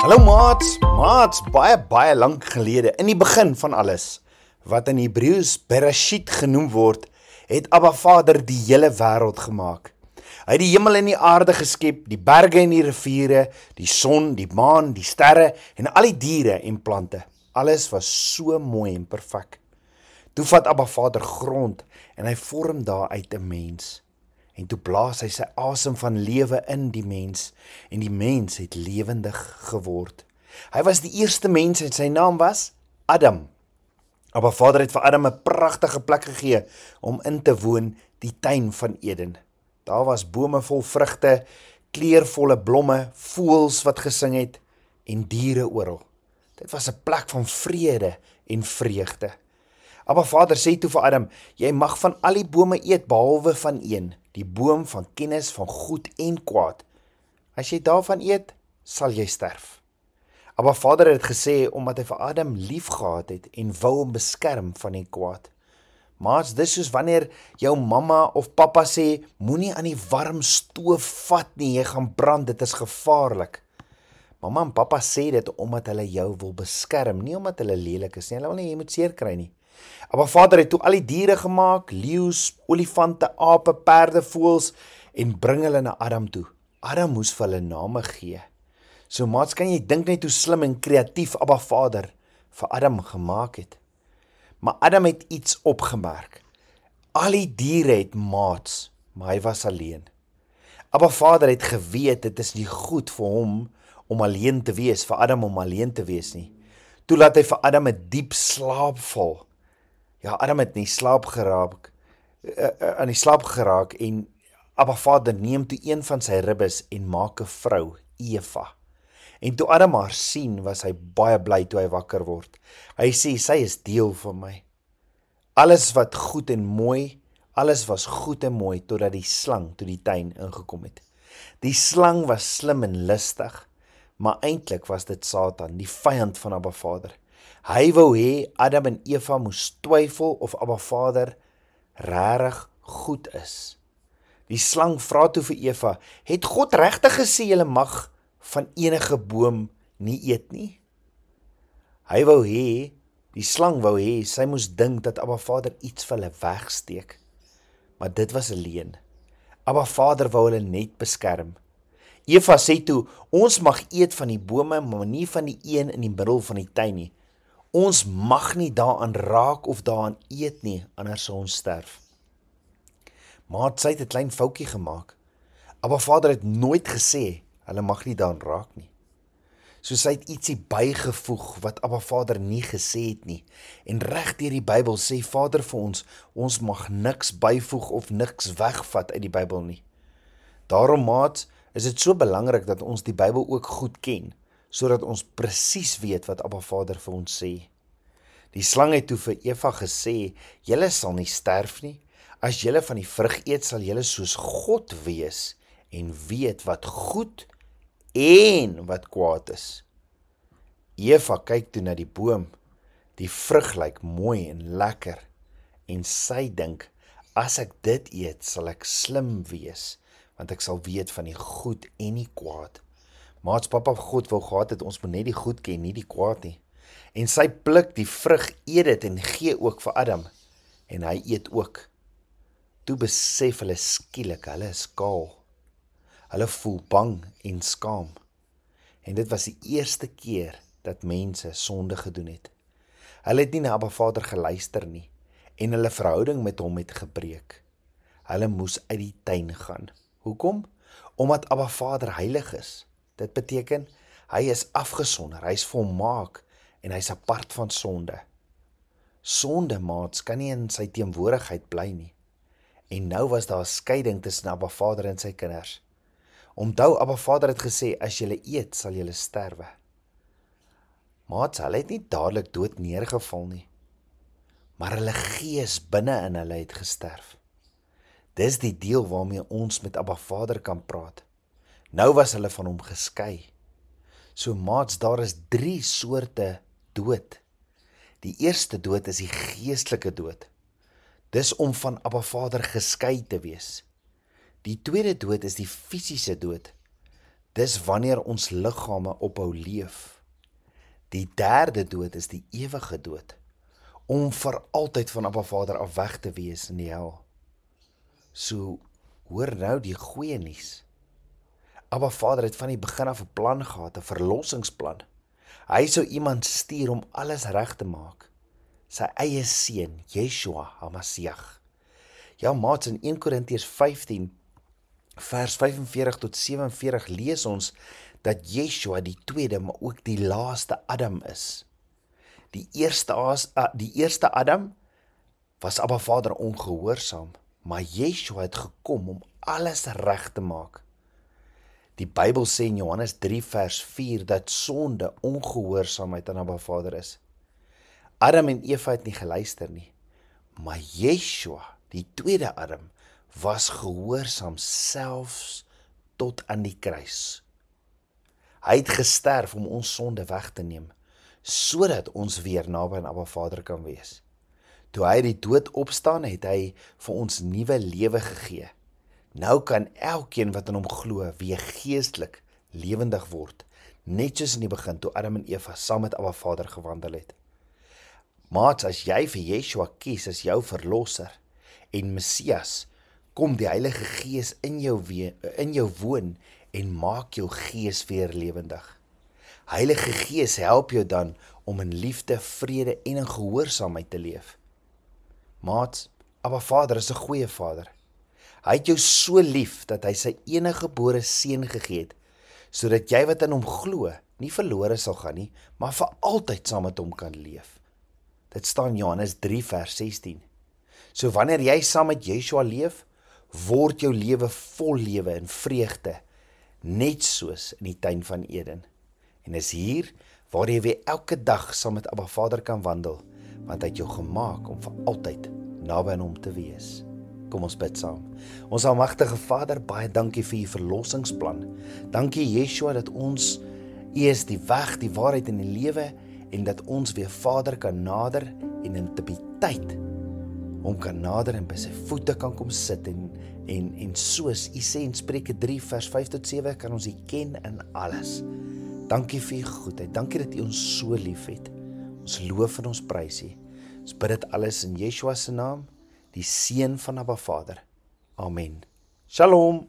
Hallo maats, baie lank gelede, in die begin van alles, wat in Hebreëus Bereshit genoem word, het Abba Vader die hele wêreld gemaak. Hy het die hemel en die aarde geskep, die berge en die riviere, die son, die maan, die sterre en al die diere en plante. Alles was so mooi en perfek. Toe vat Abba Vader grond en hy vorm daaruit 'n mens. En toe blaas hy sy asem van lewe in die mens, en die mens het lewendig geword. Hy was die eerste mens en sy naam was Adam. Abba Vader het vir Adam 'n pragtige plek gegee om in te woon, die tuin van Eden. Daar was bome vol vrugte, kleurvolle blomme, voëls wat gesing het en diere oral. Dit was 'n plek van vrede en vreugde. Abba Vader sê toe vir Adam, jy mag van al die bome eet behalwe van een, die boom van kennis van goed en kwaad. As jy daarvan eet, sal jy sterf. Abba Vader het gesê omdat hy vir Adam liefgehad het en wou hom beskerm van die kwaad. Maats, dis soos wanneer jou mamma of pappa sê, moenie aan die warm stoof vat nie, jy gaan brand, dit is gevaarlik. Mamma en pappa sê dit omdat hulle jou wil beskerm, nie omdat hulle lelik is nie, hulle wil nie jy moet seer kry nie. Abba Vader het toe al die diere gemaak, leeu's, olifante, ape, perde, voëls en bring hulle na Adam toe. Adam moes vir hulle name gee. So maats, kan jy dink net hoe slim en kreatief Abba Vader vir Adam gemaak het. Maar Adam het iets opgemerk. Al die diere het maats, maar hy was alleen. Abba Vader het geweet, dit is nie goed vir hom om alleen te wees, vir Adam om alleen te wees nie. Toe laat hy vir Adam 'n diep slaap val. Ja, Adam het aan die slaap geraak en Abba Vader neem toe een van sy ribbes en maak 'n vrou, Eva. En toe Adam haar sien, was hy baie bly toe hy wakker word. Hy sê, sy is deel van my. Alles was goed en mooi, totdat die slang toe die tuin ingekom het. Die slang was slim en listig, maar eintlik was dit Satan, die vyand van Abba Vader. Hy wou hê Adam en Eva moes twyfel of Abba Vader regtig goed is. Die slang vra toe vir Eva, het God regtig gesê julle mag van enige boom nie eet nie? Die slang wou hê, sy moes dink dat Abba Vader iets vir hulle wegsteek. Maar dit was 'n leuen. Abba Vader wou hulle net beskerm. Eva sê toe, ons mag eet van die bome, maar nie van die een in die middel van die tuin nie. Ons mag nie daaraan raak of daaraan eet nie, anders sou ons sterf. Maar sy het 'n klein foutjie gemaak. Abba Vader het nooit gesê, hulle mag nie daaraan raak nie. So sy het ietsie bygevoeg wat Abba Vader nie gesê het nie. En reg deur die Bybel sê Vader vir ons mag niks byvoeg of niks wegvat uit die Bybel nie. Daarom maats, is dit so belangrik dat ons die Bybel ook goed ken, sodat ons presies weet wat Abba Vader vir ons sê. Die slang het toe vir Eva gesê, julle sal nie sterf nie. As julle van die vrug eet, sal julle soos God wees en weet wat goed en wat kwaad is. Eva kyk toe na die boom. Die vrug lyk mooi en lekker en sy dink, as ek dit eet, sal ek slim wees, want ek sal weet van die goed en die kwaad. Maats, papa God wou gehad het, ons moet net die goed ken, nie die kwaad nie. En sy pluk die vrug, eet dit en gee ook vir Adam. En hy eet ook. Toe besef hulle skielik, hulle is kaal. Hulle voel bang en skaam. En dit was die eerste keer dat mense sonde gedoen het. Hulle het nie na Abba Vader geluister nie. En hulle verhouding met hom het gebreek. Hulle moes uit die tuin gaan. Hoekom? Omdat Abba Vader heilig is. Dit beteken, hy is afgesonder, hy is volmaak en hy is apart van sonde. Sonde, maats, kan nie in sy teenwoordigheid bly nie. En nou was daar 'n skeiding tussen Abba Vader en sy kinders. Onthou, Abba Vader het gesê, as julle eet, sal julle sterwe. Maats, hulle het nie dadelik dood neergeval nie, maar hulle gees binne in hulle het gesterf. Dis die deel waarmee ons met Abba Vader kan praat. Nou was hulle van hom geskei. So maats, daar is 3 soorte dood. Die eerste dood is die geestelike dood. Dis om van Abba Vader geskei te wees. Die tweede dood is die fisiese dood. Dis wanneer ons liggame ophou leef. Die derde dood is die ewige dood, om vir altyd van Abba Vader af weg te wees in die hel. So, hoor nou die goeie nuus. Abba Vader het van die begin af 'n plan gehad, 'n verlossingsplan. Hy sou iemand stuur om alles reg te maak. Sy eie seun, Yeshua HaMashiach. Ja, maats, in 1 Korintiërs 15, vers 45 tot 47 lees ons dat Yeshua die tweede, maar ook die laaste Adam is. Die eerste Adam was Abba Vader ongehoorsaam, maar Yeshua het gekom om alles reg te maak. Die Bybel sê in Johannes 3 vers 4 dat sonde ongehoorsaamheid aan Abba Vader is. Adam en Eva het nie geluister nie, maar Yeshua, die tweede Adam, was gehoorsaam selfs tot aan die kruis. Hy het gesterf om ons sonde weg te neem, sodat ons weer naby aan Abba Vader kan wees. Toe hy die dood opstaan, het hy vir ons nuwe lewe gegee. Nou kan elkeen wat in hom glo weer geestelik lewendig word, net soos in die begin toe Adam en Eva saam met Abba Vader gewandel het. Maats, as jy vir Yeshua kies as jou verlosser en Messias, kom die Heilige Gees in jou woon en maak jou gees weer lewendig. Heilige Gees help jou dan om in liefde, vrede en in gehoorsaamheid te leef. Maats, Abba Vader is 'n goeie Vader. Hy het jou so lief dat hy sy enige gebore seun gegee het, sodat jy wat in hom glo, nie verlore sal gaan nie, maar vir altyd saam met hom kan leef. Dit staan in Johannes 3 vers 16. So wanneer jy saam met Yeshua leef, word jou lewe vol lewe en vreugde, net soos in die tuin van Eden. En is hier waar jy weer elke dag saam met Abba Vader kan wandel, want hy het jou gemaak om vir altyd naby aan hom te wees. Kom ons bid saam. Ons almagtige Vader, baie dankie vir u verlossingsplan. Dankie Yeshua dat ons, u is die weg, die waarheid en die lewe, en dat ons weer Vader kan nader en in intimiteit hom kan nader en by sy voete kan kom sit en soos u sê in Spreuke 3 vers 5 tot 7 kan ons u ken in alles. Dankie vir u goedheid. Dankie dat u ons so lief het. Ons loof en ons prys u. Ons bid dit alles in Yeshua se naam, die Seun van Abba Vader. Amen. Shalom.